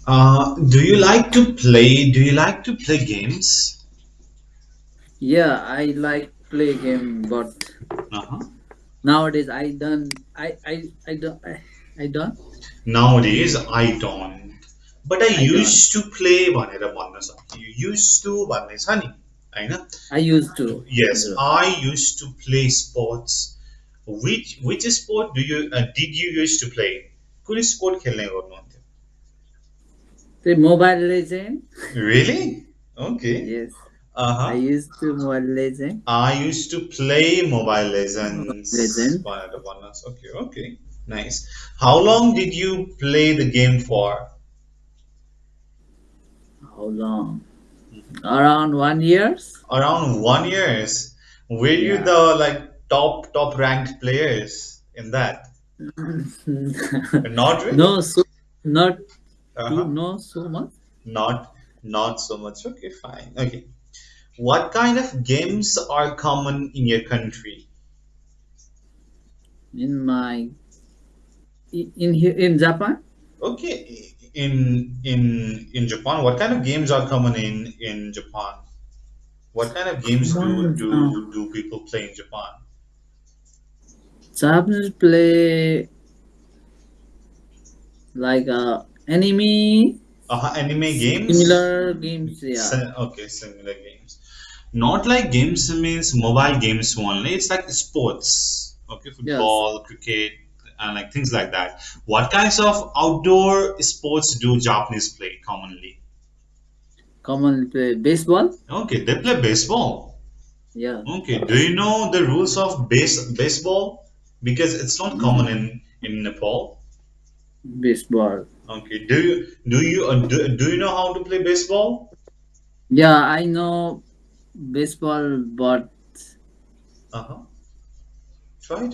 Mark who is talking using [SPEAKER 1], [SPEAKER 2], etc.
[SPEAKER 1] Do you like to play? Do you like to play games?
[SPEAKER 2] Yeah, I like play game, but
[SPEAKER 1] Uh-huh.
[SPEAKER 2] nowadays I don't. I don't. I don't.
[SPEAKER 1] Nowadays, I don't. But I
[SPEAKER 2] I don't.
[SPEAKER 1] used to play भनेर भन्न सक्छु. You used to भन्ने छ नि, होइन?
[SPEAKER 2] I used to.
[SPEAKER 1] Yes,
[SPEAKER 2] Zero.
[SPEAKER 1] I used to play sports. Which sport did you used to play? कुन sport खेल्ने गर्नुहुन्थ्यो?
[SPEAKER 2] The Mobile Legend.
[SPEAKER 1] Really? Okay.
[SPEAKER 2] Yes, I
[SPEAKER 1] Uh-huh.
[SPEAKER 2] used to Mobile Legend.
[SPEAKER 1] I used to play Mobile
[SPEAKER 2] Mobile
[SPEAKER 1] Legends.
[SPEAKER 2] Legend.
[SPEAKER 1] Okay, okay. Nice. How long did you play the game for?
[SPEAKER 2] How long? Around 1 years.
[SPEAKER 1] Around 1 years. Were you
[SPEAKER 2] Yeah.
[SPEAKER 1] the like top ranked players in that? Not really.
[SPEAKER 2] No, so not too.
[SPEAKER 1] Uh-huh.
[SPEAKER 2] No, so much.
[SPEAKER 1] Not so much. Okay, fine. Okay. What kind of games are common in your country?
[SPEAKER 2] In my in here in Japan.
[SPEAKER 1] Okay, in Japan, what kind of games are common in Japan? What kind of games do
[SPEAKER 2] Common.
[SPEAKER 1] do people play in Japan?
[SPEAKER 2] Japanese play like anime
[SPEAKER 1] Anime games?
[SPEAKER 2] similar games. Yeah.
[SPEAKER 1] Okay, similar games. Not like games means mobile games only. It's like sports. Okay,
[SPEAKER 2] Yes.
[SPEAKER 1] football, cricket, and like things like that. What kinds of outdoor sports do Japanese play commonly?
[SPEAKER 2] Common play baseball.
[SPEAKER 1] Okay, they play baseball.
[SPEAKER 2] Yeah.
[SPEAKER 1] Okay, do you know the rules of baseball? Because it's not common
[SPEAKER 2] Mm,
[SPEAKER 1] in Nepal.
[SPEAKER 2] baseball.
[SPEAKER 1] Okay, do you know how to play baseball?
[SPEAKER 2] Yeah, I know baseball, but
[SPEAKER 1] Uh huh. Try.